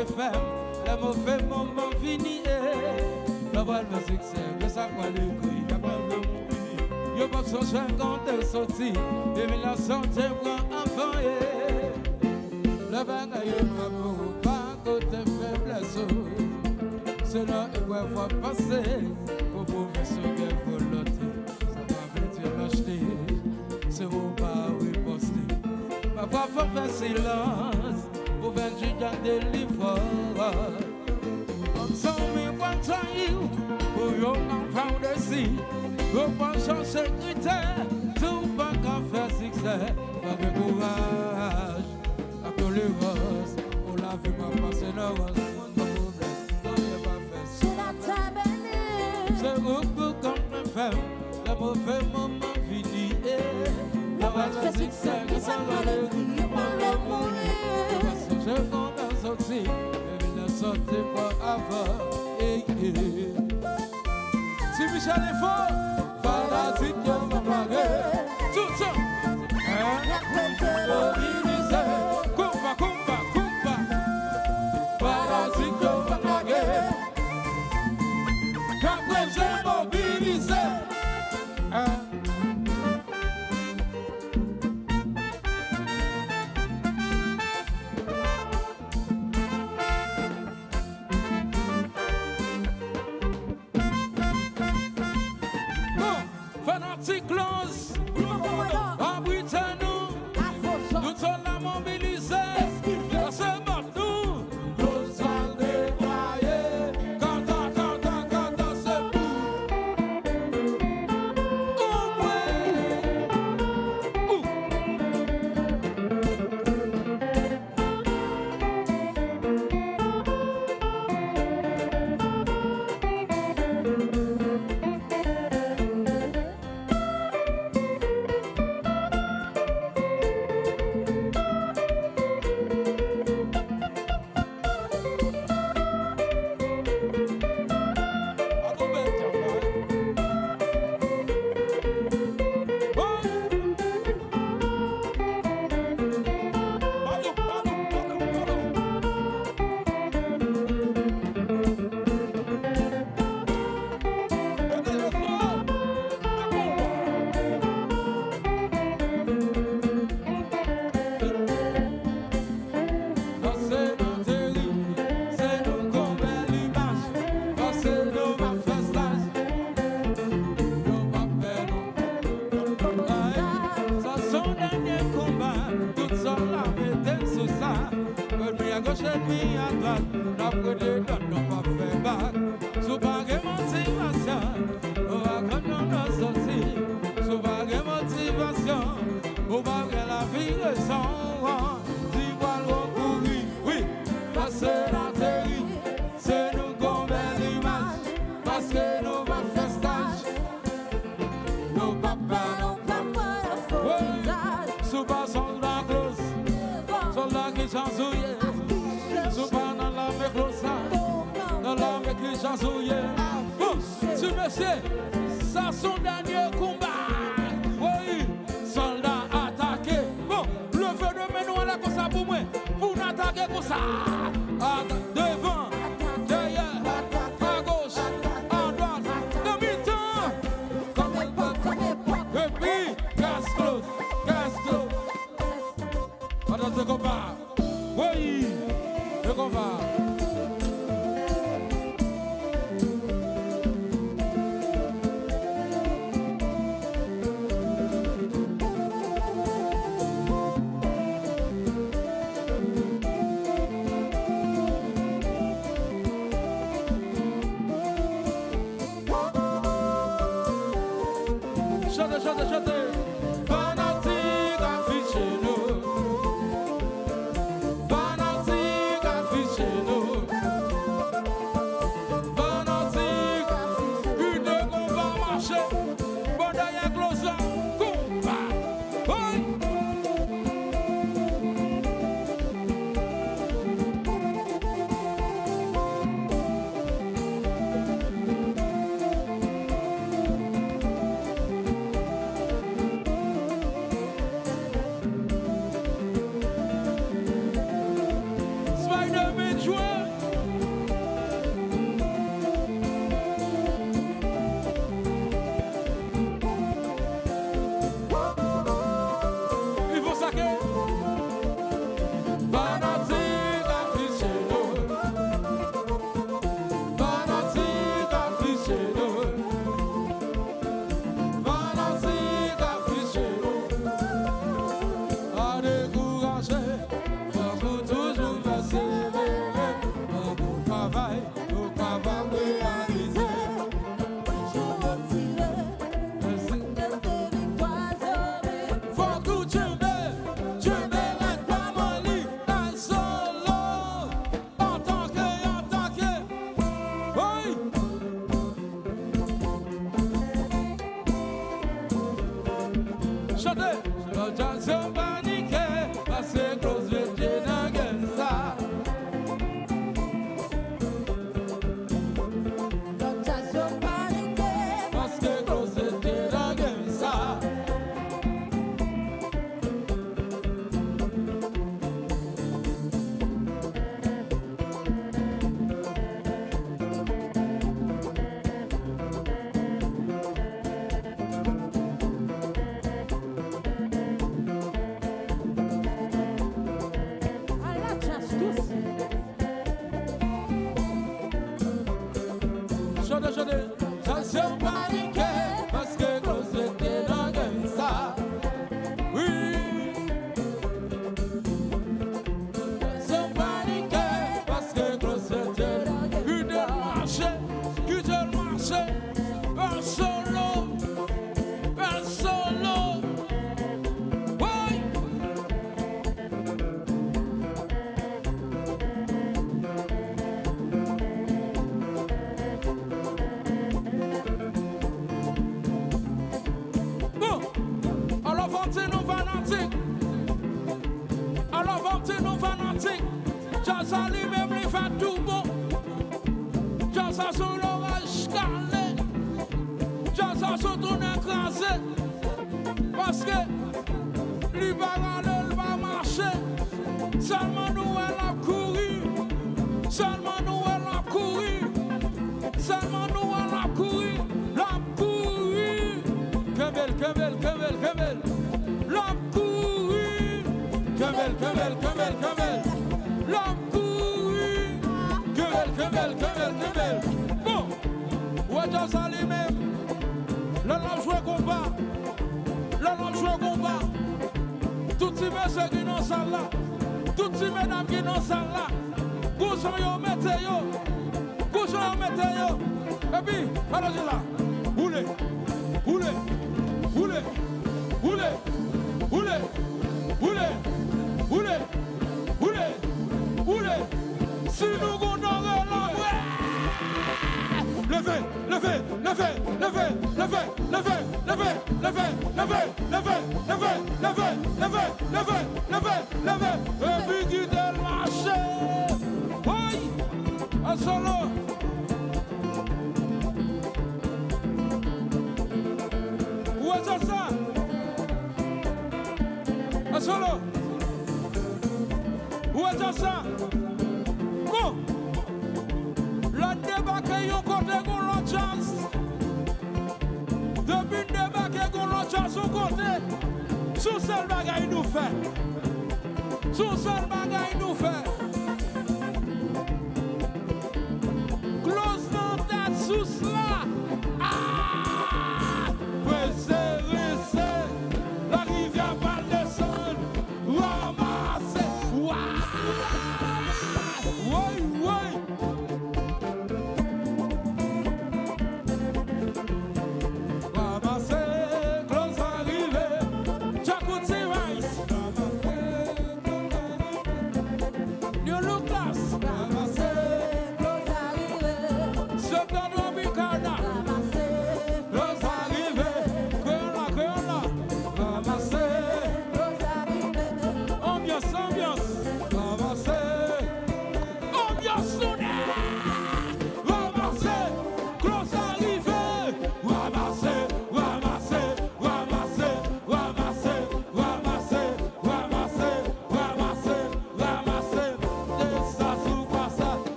mauvais femme, le mauvais moment fini. La voile de succès, que ça quoi les couilles, y'a pas de mourir. Y'a pas de 150 sorties, et 1900 points enfant. Le bagaille pas pour pas côté faiblesse. C'est là et quoi va passer, pour pouvoir se faire volonté. Ça va venir l'acheter, c'est où pas riposter. Ma voix faut faire silence, pour faire du gain de l'effort. Tell me what time you pour your enfant de si repense sécuritaire tout pas qu'à faire succès avec courage à tous les roses pour la vie pas passer le rose mon problème non y'a pas fait C'est la table c'est beaucoup comme une femme le mauvais moment fini la base de succès que ça va le dire par le mourir parce que je commence aussi sortez pas avant. Si Michel est fort, fanatique, on va paguer. Tout ça. Mobilisé. Compa, compa, compa. Fanatique, on va paguer. Quand j'ai mobilisé. Close, abritez-nous, nous sommes la mobilisés, c'est partout, nous sommes déployés, quand c'est pour, gauche et puis à droite, l'après des donnes, on va faire bac. Sous pas de motivation, on va connaître nos sorties. Sous pas de motivation, on va faire la vie de son. Tu vas le courir, oui, parce que la télé, c'est nous qu'on met l'image, parce que nous va faire stage. Nos papas, oui, sous pas soldat close, soldat qui chansouille. Dans la avec les chansouillés. Tu me sais, ça son dernier combat. Oui, soldat attaqué. Bon, le feu de menou à la comme ça pour moi. Pour n'attaquer comme ça. Devant, derrière, à gauche, à droite, dans mi-temps. Et puis, casse-close, casse-close. Pendant ce combat. Oui, le combat. Chantez. Fanatique affiché nous. Fanatique affiché nous. Fanatique. Une combat marché. Bon derrière closon. Combat. Oui. Spider-Man joueur. chantez. L'autre jazz sont paniqués, parce que close j'étais dans quel ça. L'autre jazz sont paniqués, Parce que close j'étais dans quel ça. à la chasse tous. Chantez, chantez. Ça sont paniqués, parce que close j'étais dans quel ça. Oui. Sont paniqués, parce que close j'étais dans quel ça. Qui te marché, un solo, un solo. Oui. Bon, alors vantez nos fanatiques. Alors vantez nos fanatiques. Jazz lui-même les fait tout bon. Jazz sur l'orage calé. Jazz sur ton écrasé. Parce que lui va aller, il va marcher. Seulement nous elle a couru. Seulement nous elle a couru. Seulement nous elle a couru. La couru. Kebel, kebel, kebel, kebel. La couru. Kebel, kebel, kebel, kebel. La couru. Kebel, kebel, kebel, kebel. Bon, ouais, Jazz lui-même. Là, on joue combat. Là, on joue combat. Toutes ces messieurs qui sont dans la salle là. Toutes ces mesdames qui sont dans la salle là. Couchons yo, mettez yo. Couchons yo, mettez yo. Et puis, allons-y là. Roulez, roulez, roulez, roulez, roulez, roulez, roulez, roulez, roulez. Si nous goûtons la levez, levez, levez, levez, levez, levez, levez, levez, levez, levez, levez, levez, levez, levez, levez, levez, et puis quittez le marché. Oui, un solo. Où est ça? Un solo. Où est ça? Bon. La débarqué yon côté gon l'autre jazz. Depuis débarqué gon l'autre jazz au côté. Sous seul bagay nous fait. Sous seul bagay nous fait. Close dans ta sous là. Ah! Pressé, ressé. La rivière va descendre. Ramasser. Waouh! Oui, oui.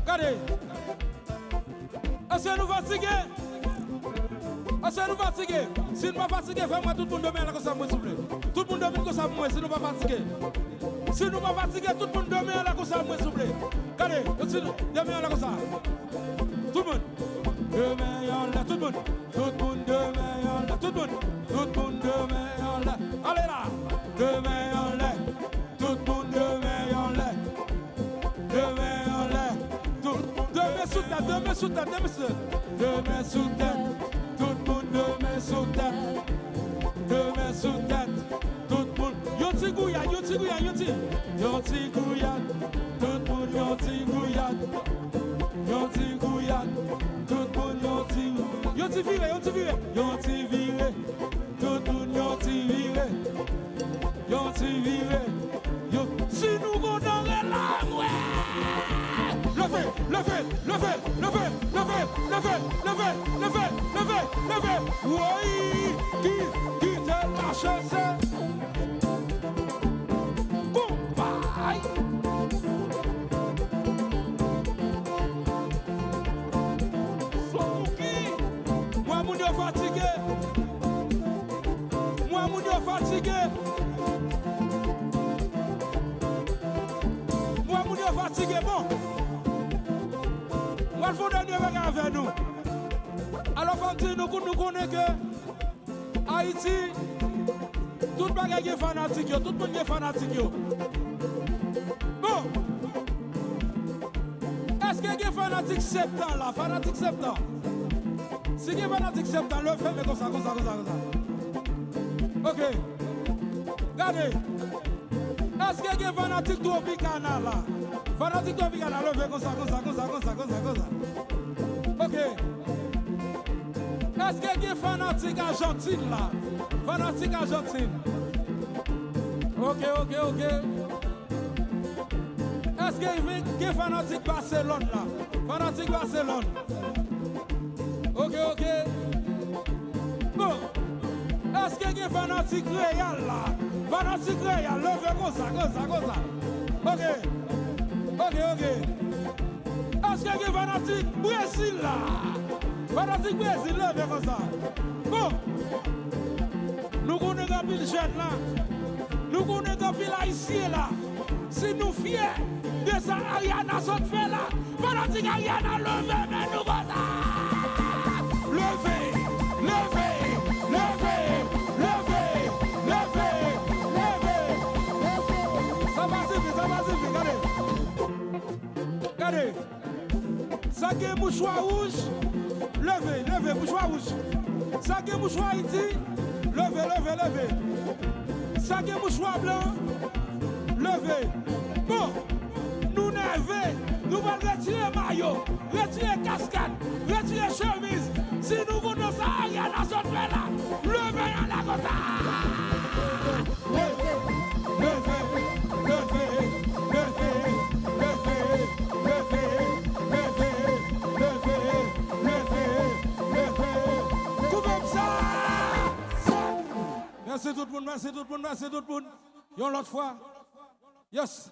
Regardez. Est-ce que nous fatigués? Est-ce que nous fatigués? Si nous ne sommes pas fatigués, fais-moi tout le monde demain là comme ça, s'il vous plaît. Tout le monde demain comme ça, moi, si nous ne sommes pas fatigués. Si nous ne sommes pas fatigués, tout le monde demain là comme ça, moi, s'il vous plaît. Regardez, demain là comme ça. Tout le monde. Demain là, tout le monde. Tout le monde demain là, tout le monde. Tout le monde demain là. Allez là. Demain là. Tout le monde demain là. Demain là. Demain sous tête, demain sous tête, demain sous tête. Tout le monde deux mains sous tête, deux mains sous tête, tout le monde, yoti gouillade, yoti gouillade, yoti gouillade, tout le monde, yoti gouillade, tout le monde, yoti viré, tout le monde, yoti viré, si nous gondons la ouais, levez, oui, qui te lâche, c'est Bye. Moi, mon Dieu fatigué. Moi, mon Dieu fatigué. Moi, mon Dieu fatigué. Bon. Moi, il faut donner avec nous. Alors, nous connaissons que Haïti, tout le monde est fanatique. Tout le monde est fanatique. Bon. Est-ce qu'il y a des fanatiques septembre là? Fanatiques septembre. Si il y a des fanatiques septembre, le fait, mais comme ça. Ok. Regardez. Est-ce qu'il y a des fanatiques tropicana là? Fanatiques tropicana, le fait comme ça. Ok. Est-ce qu'il y a des fanatiques argentines là? Fanatiques argentines. Ok. Est-ce qu'il y a des fanatiques Barcelone là? Fanatiques Barcelone. Ok. Bon. Est-ce qu'il y a des fanatiques Real là? Fanatiques Real, levez comme ça. Ok. Est-ce qu'il y a des fanatiques Brésil là? Fanatiques Brésil, levez comme ça. Bon. Nous connaissons un peu de jeunes là. Nous connaissons un peu l'haïtien là. Si nous fiers de ça, Ariana saute fait là. Fanatique Ariana, levez, mais nous comme ça. Levez. Ça va suffire, regardez. Ça qui est mouchoir rouge, levez, mouchoir rouge. Ça qui est mouchoir Haïti, levez. Ça qui est mouchoir blanc, levez. Bon, nous nerveux, nous allons retirer maillot, retirer casquette, retirer chemise. Si nous voulons ça, il y a la zone là. Levez à la côte. Levez. Merci tout le monde. Une autre fois. Yes.